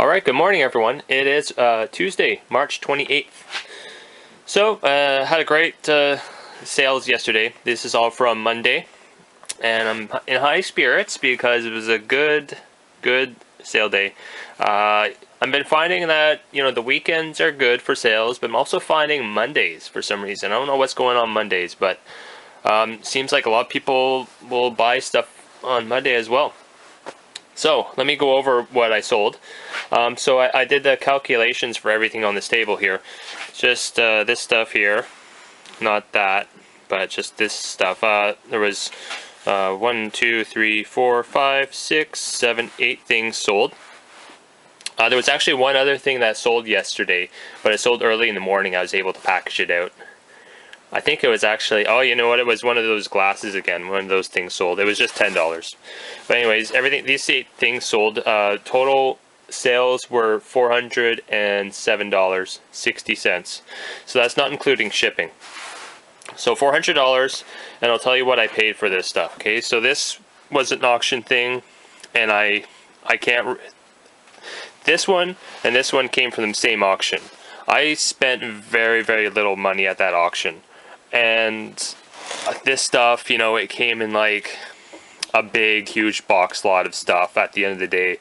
Alright, good morning everyone. It is Tuesday, March 28th. So, had a great sales yesterday. This is all from Monday. And I'm in high spirits because it was a good sale day. I've been finding that, the weekends are good for sales, but I'm also finding Mondays for some reason. I don't know what's going on Mondays, but seems like a lot of people will buy stuff on Monday as well. So, let me go over what I sold. So I did the calculations for everything on this table here. Just this stuff here, not that, but just this stuff. There was 1, 2, 3, 4, 5, 6, 7, 8 things sold. There was actually one other thing that sold yesterday, but it sold early in the morning. I was able to package it out. I think it was actually, oh, you know what, it was one of those glasses again, one of those things sold. It was just $10. But anyways, these 8 things sold. Total sales were $407.60. So that's not including shipping. So $400, and I'll tell you what I paid for this stuff, okay? So this was an auction thing, and I can't, this one and this one came from the same auction. I spent very, very little money at that auction. And this stuff, it came in like a big, huge box lot of stuff at the end of the day.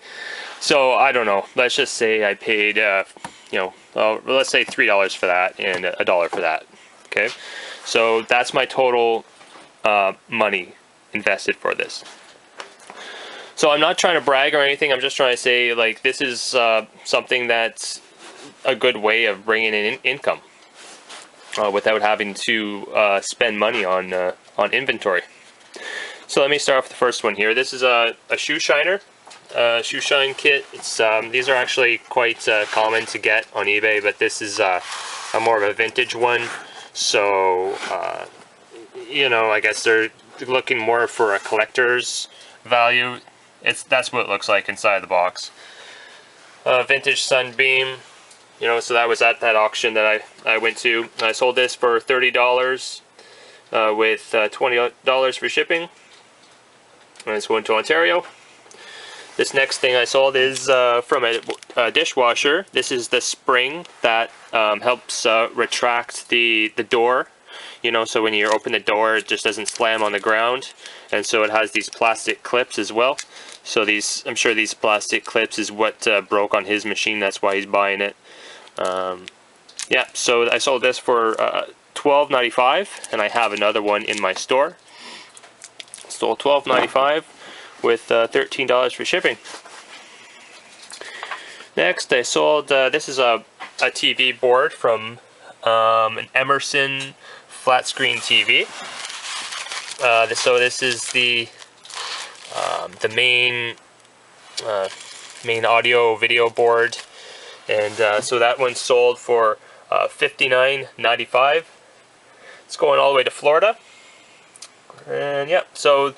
So, I don't know. Let's just say I paid, let's say $3 for that and $1 for that. Okay? So, that's my total money invested for this. So, I'm not trying to brag or anything. I'm just trying to say, like, this is something that's a good way of bringing in income. Without having to spend money on inventory. So let me start off with the first one here. This is a shoe shiner, shoe shine kit. It's these are actually quite common to get on eBay, but this is a more of a vintage one. So I guess they're looking more for a collector's value. That's what it looks like inside the box. Vintage Sunbeam. So that was at that auction that I went to. I sold this for $30 with $20 for shipping. And it's going to Ontario. This next thing I sold is from a dishwasher. This is the spring that helps retract the door. So when you open the door, it just doesn't slam on the ground. And so it has these plastic clips as well. So I'm sure these plastic clips is what broke on his machine. That's why he's buying it. Yeah, so I sold this for $12.95, and I have another one in my store. Sold $12.95 with $13 for shipping. Next, I sold this is a TV board from an Emerson flat screen TV. So this is the main audio video board. And so that one sold for $59.95. It's going all the way to Florida. And yeah, so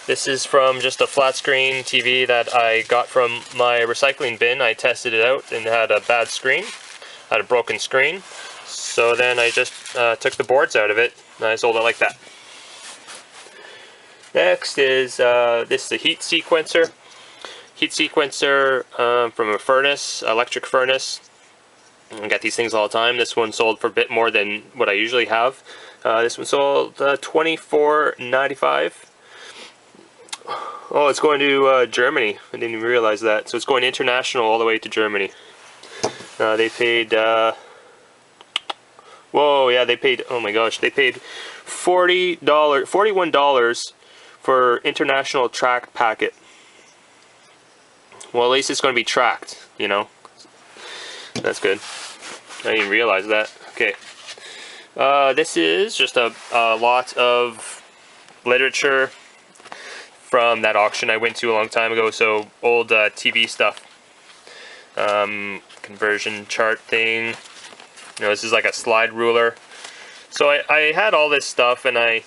this is from just a flat screen TV that I got from my recycling bin. I tested it out and had a bad screen, had a broken screen. So then I just took the boards out of it and I sold it like that. Next is this is a heat sequencer. Heat sequencer from a furnace, electric furnace. I get these things all the time. This one sold for a bit more than what I usually have. This one sold $24.95. Oh, it's going to Germany. I didn't even realize that. So it's going international all the way to Germany. They paid, whoa, yeah, they paid, oh my gosh, they paid $41 for international tracked packet. Well, at least it's going to be tracked, That's good. I didn't realize that. Okay. This is just a lot of literature from that auction I went to a long time ago. So, old TV stuff. Conversion chart thing. This is like a slide ruler. So, I had all this stuff and I,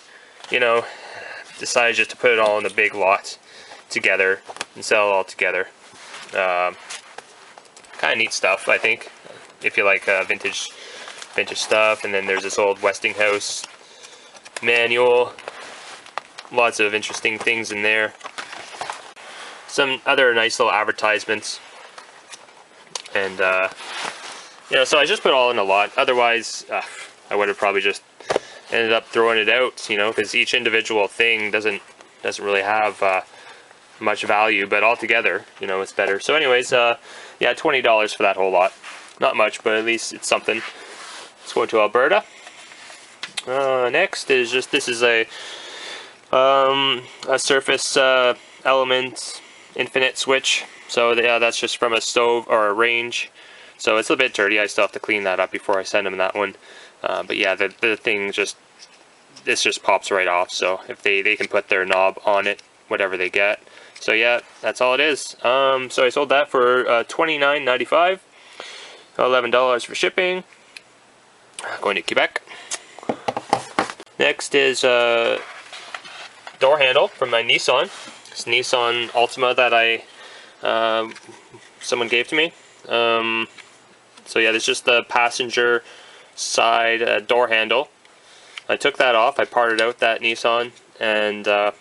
decided just to put it all in a big lot together and sell it all together. Kind of neat stuff, I think, if you like vintage stuff. And then there's this old Westinghouse manual. Lots of interesting things in there. Some other nice little advertisements. And you know, so I just put all in a lot. Otherwise, I would have probably just ended up throwing it out, you know, because each individual thing doesn't really have much value, but altogether, you know, it's better. So anyways, yeah, $20 for that whole lot. Not much, but at least it's something. Let's go into Alberta. Next is just, this is a surface element infinite switch. So yeah, that's just from a stove or a range. So it's a bit dirty. I still have to clean that up before I send them that one. But yeah, the thing just, this just pops right off. So if they can put their knob on it, whatever they get. So yeah, that's all it is. So I sold that for $29.95, $11 for shipping. Going to Quebec. Next is door handle from my Nissan. It's Nissan Altima that someone gave to me. So yeah, there's just the passenger side door handle. I took that off. I parted out that Nissan and yeah,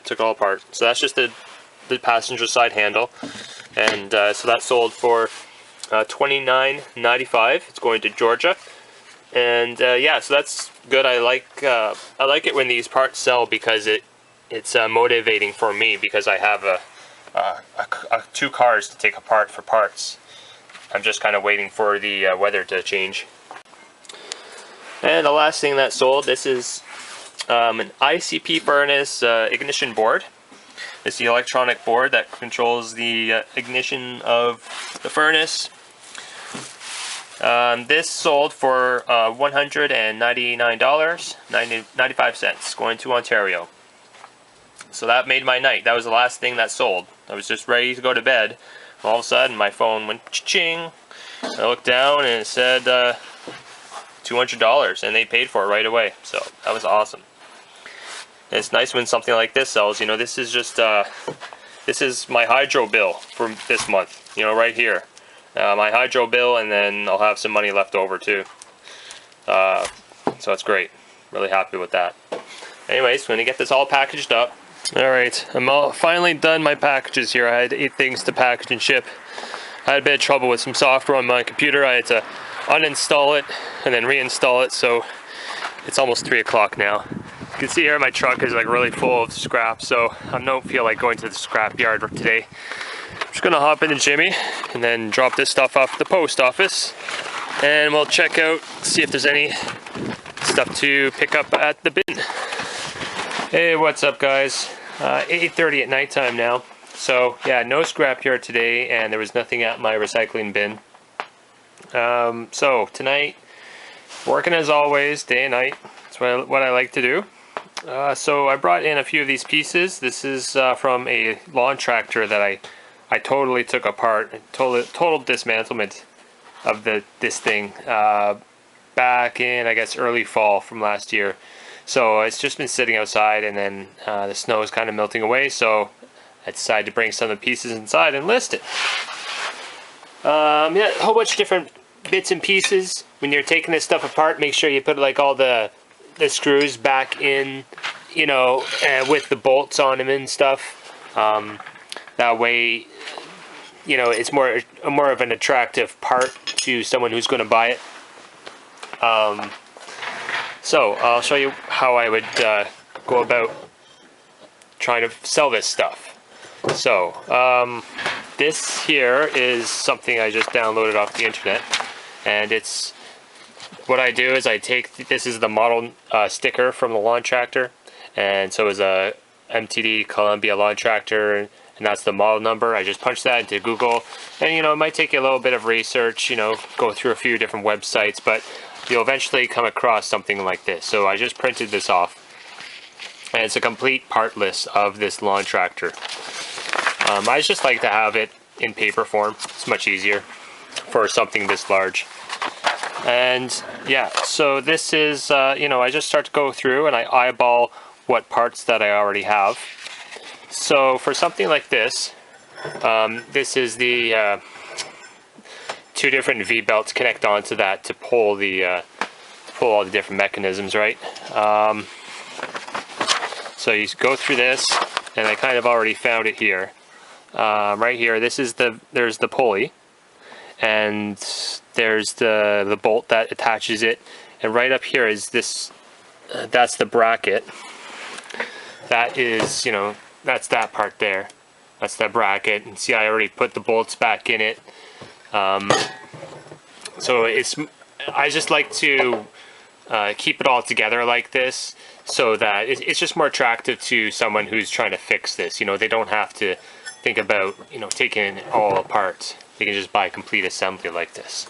took it all apart. So that's just the passenger side handle, and so that sold for $29.95. It's going to Georgia, and yeah, so that's good. I like it when these parts sell, because it's motivating for me, because I have two cars to take apart for parts. I'm just kind of waiting for the weather to change. And the last thing that sold, this is an ICP furnace ignition board. It's the electronic board that controls the ignition of the furnace. This sold for $199.95, going to Ontario. So that made my night. That was the last thing that sold. I was just ready to go to bed. All of a sudden, my phone went ching. I looked down and it said $200, and they paid for it right away. So that was awesome. And it's nice when something like this sells. You know, this is just this is my hydro bill for this month. You know, right here, my hydro bill, and then I'll have some money left over too. So it's great. Really happy with that. Anyways, I'm gonna get this all packaged up. All right, I'm finally done my packages here. I had 8 things to package and ship. I had a bit of trouble with some software on my computer. I had to uninstall it and then reinstall it. So it's almost 3 o'clock now. You can see here my truck is like really full of scrap, so I don't feel like going to the scrap yard today. I'm just gonna hop into Jimmy and then drop this stuff off at the post office, and we'll check out, see if there's any stuff to pick up at the bin. Hey, what's up guys? 8:30 at nighttime now. So yeah, no scrap yard today, and there was nothing at my recycling bin. So tonight, working as always, day and night. That's what I like to do. So I brought in a few of these pieces. This is from a lawn tractor that I totally took apart. Total dismantlement of this thing back in, I guess, early fall from last year. So it's just been sitting outside, and then the snow is kind of melting away, so I decided to bring some of the pieces inside and list it. Yeah, a whole bunch of different bits and pieces. When you're taking this stuff apart, make sure you put like all the screws back in, you know, with the bolts on them and stuff. That way, you know, it's more of an attractive part to someone who's going to buy it. So I'll show you how I would go about trying to sell this stuff. So this here is something I just downloaded off the internet, and it's what I do is I take, this is the model sticker from the lawn tractor, and so is a MTD Columbia lawn tractor, and that's the model number. I just punch that into Google, and you know, it might take you a little bit of research, you know, go through a few different websites, but you'll eventually come across something like this. So I just printed this off, and it's a complete part list of this lawn tractor. I just like to have it in paper form. It's much easier for something this large. And yeah, so this is, you know, I just start to go through and I eyeball what parts that I already have. So for something like this, this is the 2 different V-belts connect onto that to pull the pull all the different mechanisms, right? So you go through this, and I kind of already found it here. Right here, this is there's the pulley, and there's the bolt that attaches it, and right up here is this, that's the bracket. That is, you know, that's that part there. That's that bracket, and see, I already put the bolts back in it. So I just like to keep it all together like this, so that it's just more attractive to someone who's trying to fix this. You know, they don't have to think about, you know, taking it all apart. They can just buy a complete assembly like this.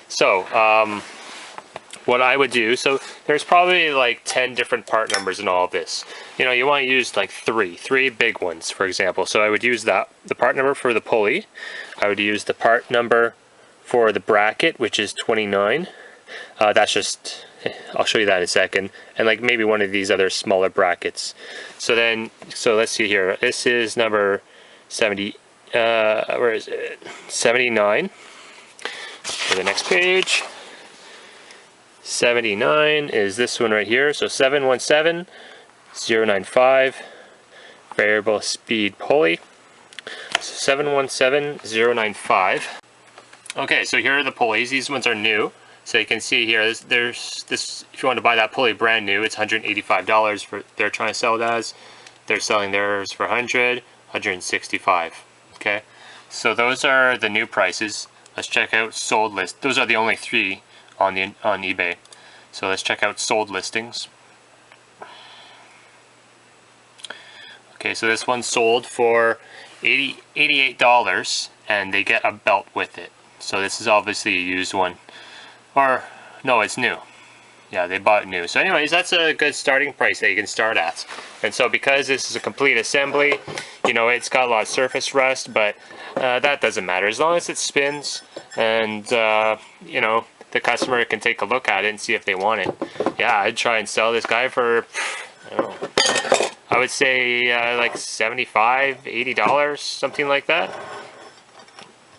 So what I would do, so there's probably like 10 different part numbers in all of this. You know, you want to use like three big ones, for example. So I would use the part number for the pulley. I would use the part number for the bracket, which is 29. That's just, I'll show you that in a second. And like maybe one of these other smaller brackets. So let's see here. This is number 70, where is it? 79. For the next page. 79 is this one right here. So 717095 variable speed pulley. So 717095. Okay, so here are the pulleys. These ones are new. So you can see here, there's this, if you want to buy that pulley brand new, it's $185 for, they're trying to sell it as. They're selling theirs for $165. Okay, so those are the new prices. Let's check out sold list. Those are the only 3 on eBay. So let's check out sold listings. Okay, so this one's sold for $88, and they get a belt with it. So this is obviously a used one. Or, no, it's new. Yeah, they bought it new. So anyways, that's a good starting price that you can start at. And so because this is a complete assembly, you know, it's got a lot of surface rust, but that doesn't matter. As long as it spins and, you know, the customer can take a look at it and see if they want it. Yeah, I'd try and sell this guy for, I don't know, I would say like $75, $80, something like that.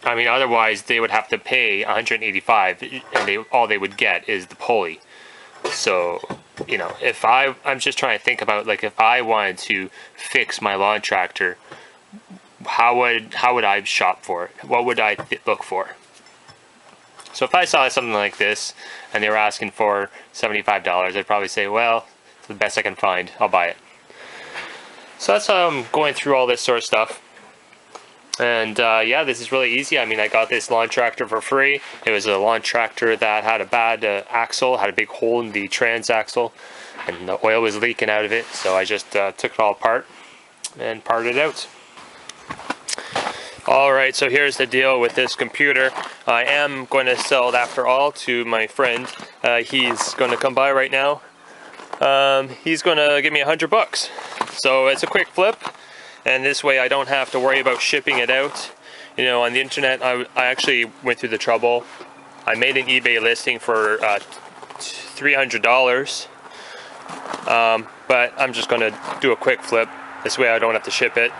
I mean, otherwise they would have to pay $185, and all they would get is the pulley. So, you know, if I'm just trying to think about, like, if I wanted to fix my lawn tractor, how would I shop for it? What would I look for? So if I saw something like this and they were asking for $75, I'd probably say, well, it's the best I can find. I'll buy it. So that's how I'm going through all this sort of stuff. And yeah, this is really easy. I mean, I got this lawn tractor for free. It was a lawn tractor that had a bad axle, had a big hole in the transaxle, and the oil was leaking out of it. So I just took it all apart and parted it out. Alright, so here's the deal with this computer. I am going to sell it after all to my friend. He's going to come by right now. He's going to give me $100. So it's a quick flip. And this way I don't have to worry about shipping it out. You know, on the internet, I actually went through the trouble. I made an eBay listing for $300. But I'm just going to do a quick flip. This way I don't have to ship it.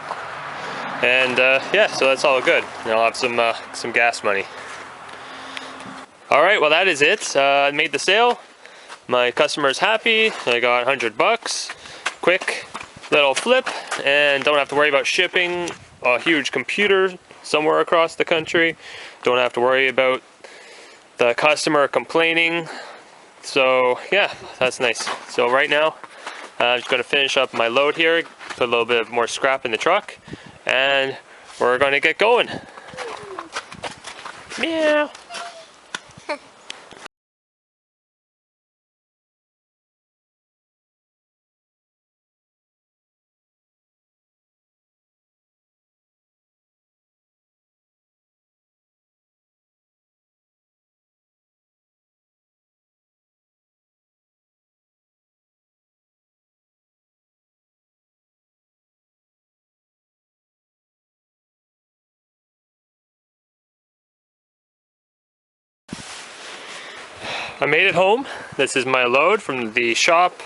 And yeah, so that's all good. And I'll have some gas money. Alright, well that is it. I made the sale. My customer's happy. I got $100. Quick little flip, and don't have to worry about shipping a huge computer somewhere across the country. Don't have to worry about the customer complaining. So yeah, that's nice. So right now I'm just going to finish up my load here, put a little bit more scrap in the truck, and we're going to get going. Meow. I made it home. This is my load from the shop.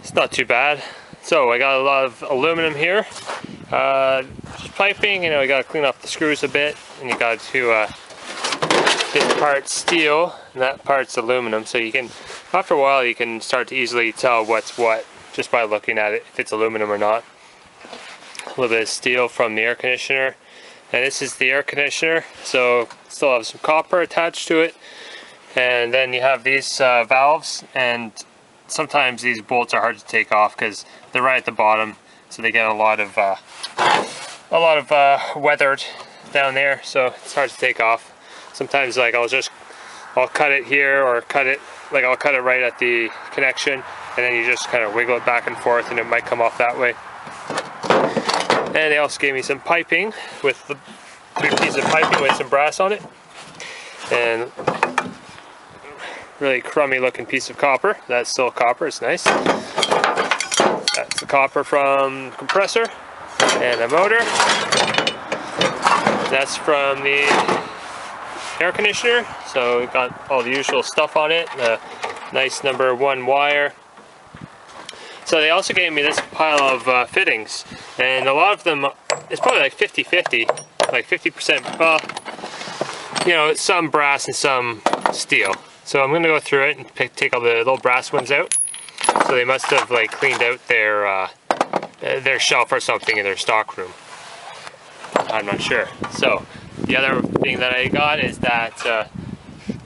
It's not too bad. So I got a lot of aluminum here. Piping, you know, you got to clean off the screws a bit, and you got to this part's steel and that part's aluminum. So you can, after a while, you can start to easily tell what's what just by looking at it, if it's aluminum or not. A little bit of steel from the air conditioner. And this is the air conditioner, so still have some copper attached to it. And then you have these valves, and sometimes these bolts are hard to take off because they're right at the bottom, so they get a lot of weathered down there, so it's hard to take off. Sometimes like I'll cut it here, or I'll cut it right at the connection, and then you just kind of wiggle it back and forth and it might come off that way. And they also gave me some piping with the big piece of piping with some brass on it, and really crummy looking piece of copper. That's still copper, it's nice. That's the copper from the compressor and the motor. That's from the air conditioner, so we've got all the usual stuff on it. Nice number 1 wire. So they also gave me this pile of fittings, and a lot of them, it's probably like 50-50, like 50%, well, you know, some brass and some steel. So I'm going to go through it and take all the little brass ones out. So they must have like cleaned out their shelf or something in their stock room. I'm not sure. So the other thing that I got is that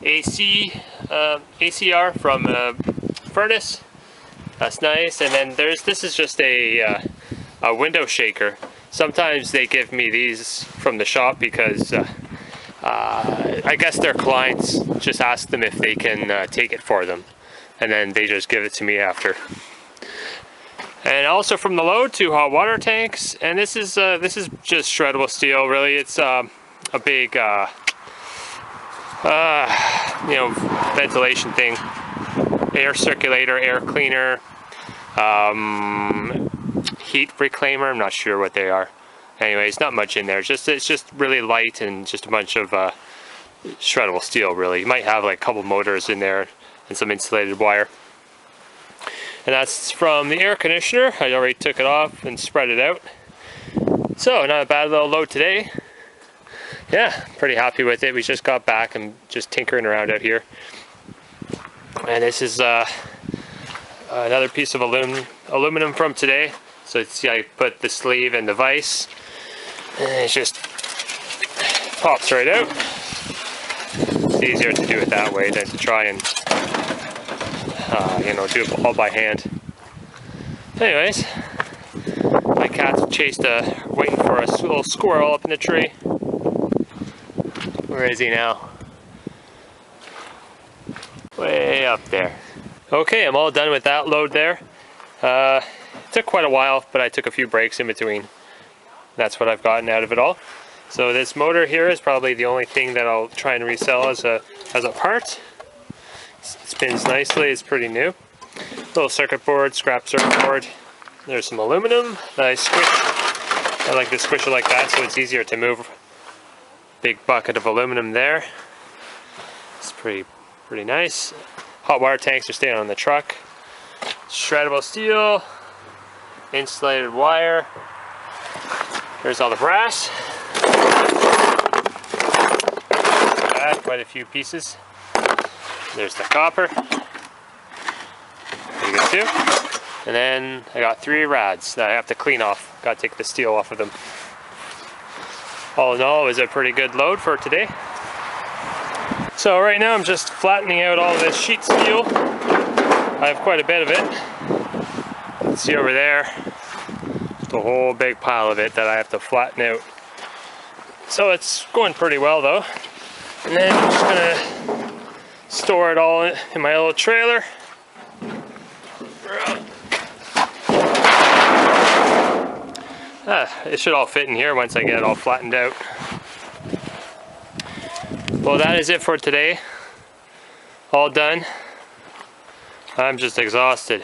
ACR from furnace. That's nice. And then this is just a window shaker. Sometimes they give me these from the shop because I guess their clients just ask them if they can take it for them, and then they just give it to me after. And also from the load, 2 hot water tanks, and this is just shreddable steel. Really, it's a big you know, ventilation thing, air circulator, air cleaner, heat reclaimer. I'm not sure what they are. Anyways, not much in there. It's just really light and just a bunch of shreddable steel. Really, you might have like a couple motors in there and some insulated wire. And that's from the air conditioner. I already took it off and spread it out. So not a bad little load today. Yeah, pretty happy with it. We just got back and just tinkering around out here. And this is another piece of aluminum from today. So see, I put the sleeve and the vise, and it just pops right out. It's easier to do it that way than to try and you know, do it all by hand. Anyways, my cat's waiting for a little squirrel up in the tree. Where is he now? Way up there. Okay, I'm all done with that load there. It took quite a while, but I took a few breaks in between. That's what I've gotten out of it all. So this motor here is probably the only thing that I'll try and resell as a part. It spins nicely, it's pretty new. Little circuit board, scrap circuit board. There's some aluminum that I squish. I like to squish it like that so it's easier to move. Big bucket of aluminum there. It's pretty nice. Hot water tanks are staying on the truck. Shreddable steel, insulated wire. There's all the brass. Quite a few pieces. There's the copper. Pretty good too. And then I got 3 rads that I have to clean off. Got to take the steel off of them. All in all, it was a pretty good load for today. So right now I'm just flattening out all this sheet steel. I have quite a bit of it. You can see over there, just a whole big pile of it that I have to flatten out. So it's going pretty well though. And then I'm just gonna store it all in my little trailer. It should all fit in here once I get it all flattened out. Well, that is it for today. All done. I'm just exhausted.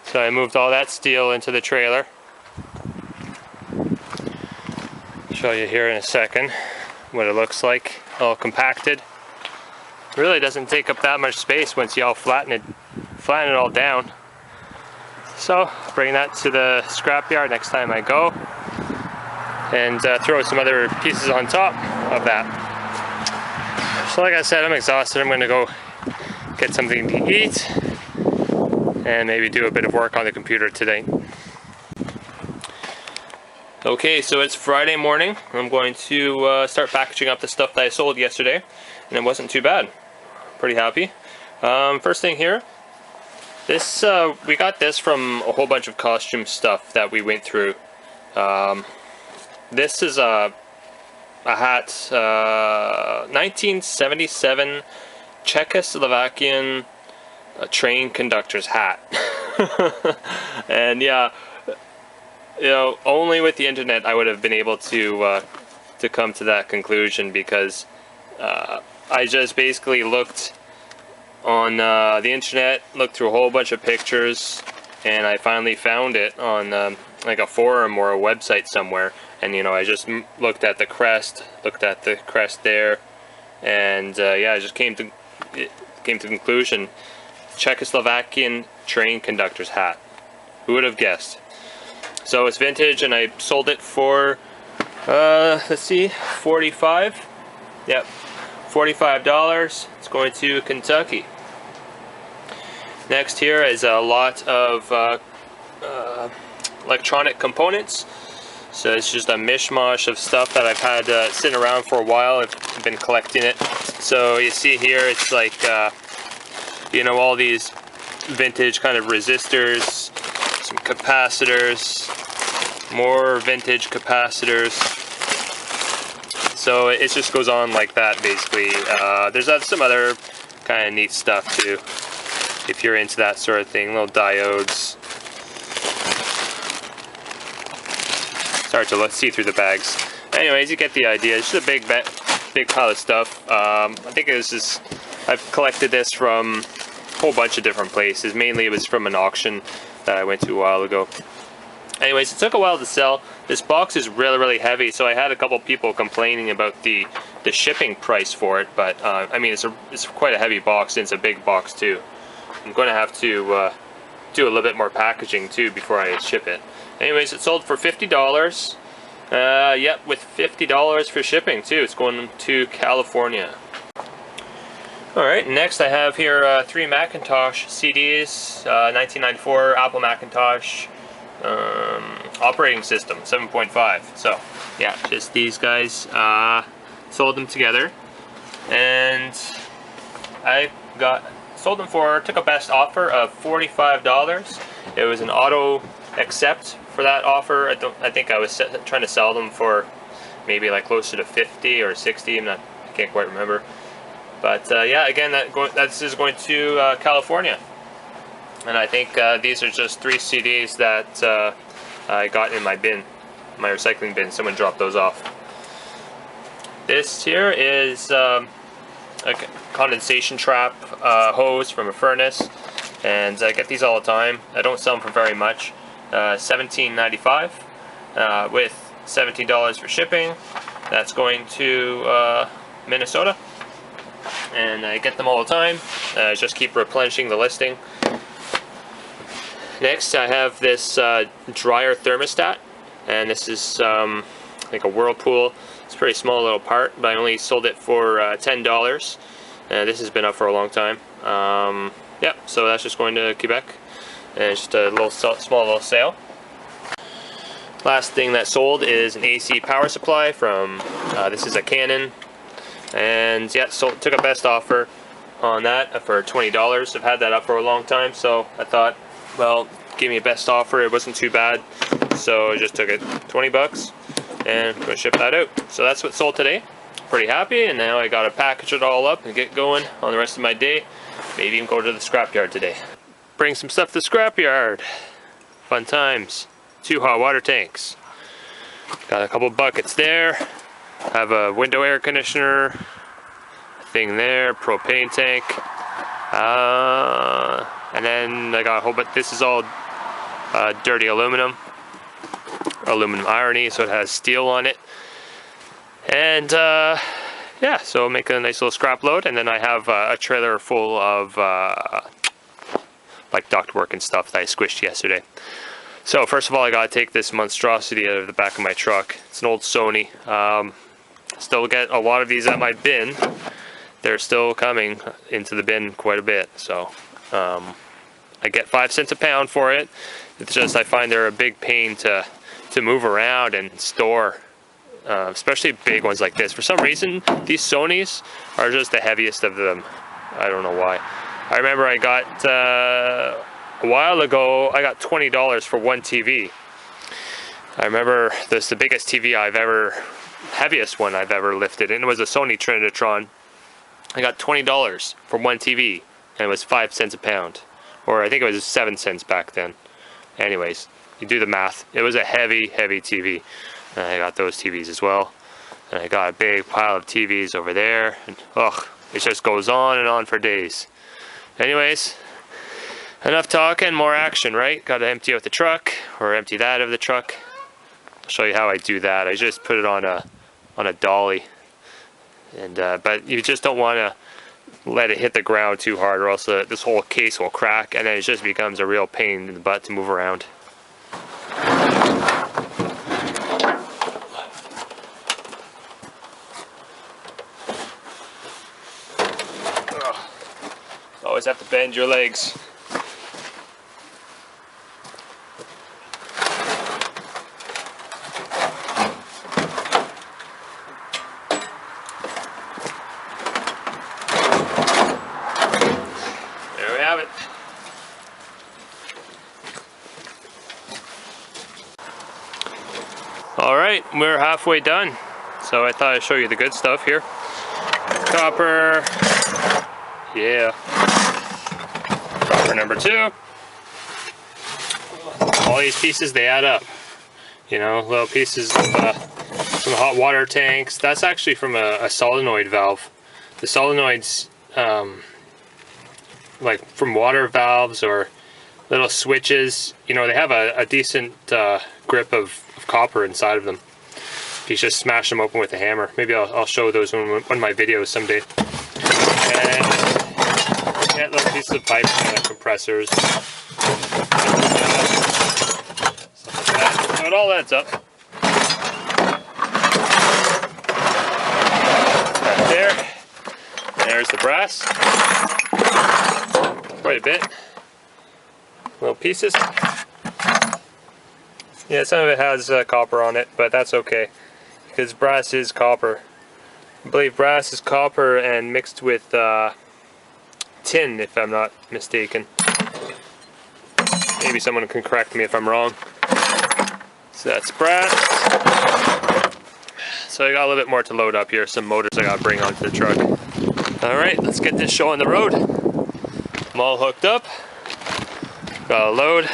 So I moved all that steel into the trailer. Show you here in a second what it looks like, all compacted. Really doesn't take up that much space once you all flatten it all down. So bring that to the scrapyard next time I go, and throw some other pieces on top of that. So like I said, I'm exhausted. I'm going to go get something to eat and maybe do a bit of work on the computer today. Okay, so it's Friday morning. I'm going to start packaging up the stuff that I sold yesterday, and it wasn't too bad. Pretty happy. First thing here, this we got this from a whole bunch of costume stuff that we went through. This is a hat, 1977 Czechoslovakian train conductor's hat. And yeah, you know, only with the internet I would have been able to come to that conclusion, because I just basically looked on the internet, looked through a whole bunch of pictures, and I finally found it on like a forum or a website somewhere. And you know, I just looked at the crest there, and yeah, I just came to the conclusion: Czechoslovakian train conductor's hat. Who would have guessed? So it's vintage, and I sold it for let's see, $45. Yep, $45. It's going to Kentucky. Next here is a lot of electronic components. So it's just a mishmash of stuff that I've had sitting around for a while. I've been collecting it. So you see here, it's like you know, all these vintage kind of resistors, some capacitors, more vintage capacitors. So it just goes on like that, basically. There's some other kind of neat stuff too, if you're into that sort of thing. Little diodes. It's hard to see through the bags. Anyways, you get the idea. It's just a big pile of stuff. I think I've collected this from a whole bunch of different places. Mainly it was from an auction that I went to a while ago. Anyways, it took a while to sell. This box is really, really heavy, so I had a couple people complaining about the shipping price for it. But I mean, it's quite a heavy box, and it's a big box too. I'm going to have to do a little bit more packaging too before I ship it. Anyways, it sold for $50. Yep, with $50 for shipping too. It's going to California. Alright, next I have here 3 Macintosh CDs, 1994 Apple Macintosh operating system, 7.5. So yeah, just these guys. Sold them together, and I sold them took a best offer of $45. It was an auto accept for that offer. I think I was trying to sell them for maybe like closer to 50 or 60. I can't quite remember. But yeah, again, this is going to California. And I think these are just 3 CDs that I got in my bin, my recycling bin. Someone dropped those off. This here is a condensation trap hose from a furnace, and I get these all the time. I don't sell them for very much. $17.95 with $17 for shipping. That's going to Minnesota, and I get them all the time. Just keep replenishing the listing. Next, I have this dryer thermostat, and this is like a Whirlpool. It's a pretty small little part, but I only sold it for $10. This has been up for a long time. Yep, so that's just going to Quebec, and it's just a small little sale. Last thing that sold is an AC power supply from, this is a Canon, and yeah, took a best offer on that for $20. I've had that up for a long time, so I thought, well, give me a best offer. It wasn't too bad, so I just took it, 20 bucks, and I'm going to ship that out. So that's what sold today. Pretty happy, and now I got to package it all up and get going on the rest of my day. Maybe even go to the scrapyard today. Bring some stuff to the scrapyard. Fun times. 2 hot water tanks. Got a couple buckets there. Have a window air conditioner thing there. Propane tank. And then I got a whole bunch. This is all dirty aluminum irony, so it has steel on it. And yeah, so I'll make a nice little scrap load, and then I have a trailer full of like ductwork and stuff that I squished yesterday. So first of all, I gotta take this monstrosity out of the back of my truck. It's an old Sony. Still get a lot of these at my bin. They're still coming into the bin quite a bit. So I get 5 cents a pound for it. It's just I find they're a big pain to to move around and store, especially big ones like this. For some reason, these Sonys are just the heaviest of them. I don't know why. I remember I got, a while ago, I got $20 for one TV. I remember this the biggest TV heaviest one I've ever lifted, and it was a Sony Trinitron. I got $20 for one TV, and it was 5 cents a pound. Or I think it was 7 cents back then. Anyways, you do the math. It was a heavy, heavy TV. And I got those TVs as well. And I got a big pile of TVs over there. And ugh, it just goes on and on for days. Anyways, enough talking, more action, right? Got to empty out the truck, or empty that out of the truck. I'll show you how I do that. I just put it on a dolly. And but you just don't want to let it hit the ground too hard, or else this whole case will crack, and then it just becomes a real pain in the butt to move around. Ugh. Always have to bend your legs. Alright, we're halfway done. So I thought I'd show you the good stuff here. Copper. Yeah. Copper number 2. All these pieces, they add up. You know, little pieces of some hot water tanks. That's actually from a solenoid valve. The solenoids, like from water valves or little switches, you know, they have a decent grip of copper inside of them. You just smash them open with a hammer. Maybe I'll show those in one of my videos someday. And yeah, little pieces of pipe, compressors. Stuff like that. So it all adds up. Right there. There's the brass. Quite a bit. Little pieces. Yeah, some of it has copper on it, but that's okay, because brass is copper. I believe brass is copper and mixed with tin, if I'm not mistaken. Maybe someone can correct me if I'm wrong. So that's brass. So I got a little bit more to load up here, some motors I gotta bring onto the truck. Alright, let's get this show on the road. I'm all hooked up. Got a load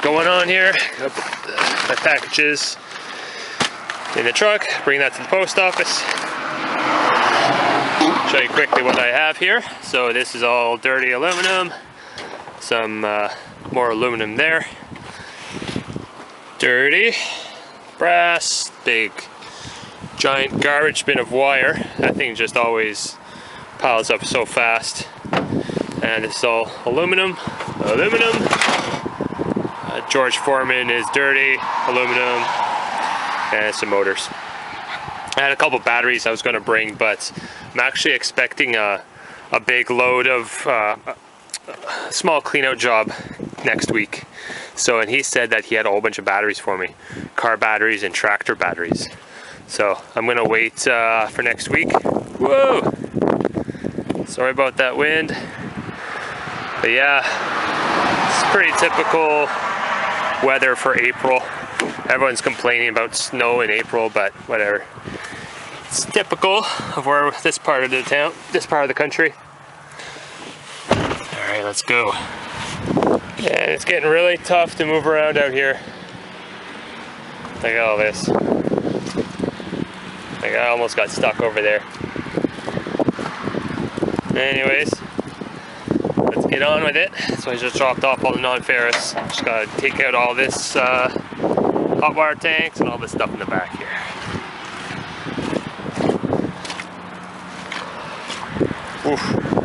going on here. Gotta put my packages in the truck, bring that to the post office. Show you quickly what I have here. So this is all dirty aluminum, some more aluminum there, dirty brass, big giant garbage bin of wire. That thing just always piles up so fast. And it's all aluminum. George Foreman is dirty, aluminum, and some motors. I had a couple batteries I was going to bring, but I'm actually expecting a big load of a small clean out job next week. So, and he said that he had a whole bunch of batteries for me, car batteries and tractor batteries. So I'm going to wait for next week. Whoa! Sorry about that wind. But yeah, it's pretty typical weather for April. Everyone's complaining about snow in April, but whatever. It's typical of where this part of the town, this part of the country. Alright, let's go. And it's getting really tough to move around out here. Look at all this. Like I almost got stuck over there. Anyways, let's get on with it. So I just dropped off all the non-ferrous. Just gotta take out all this hot water tanks and all this stuff in the back here. Oof.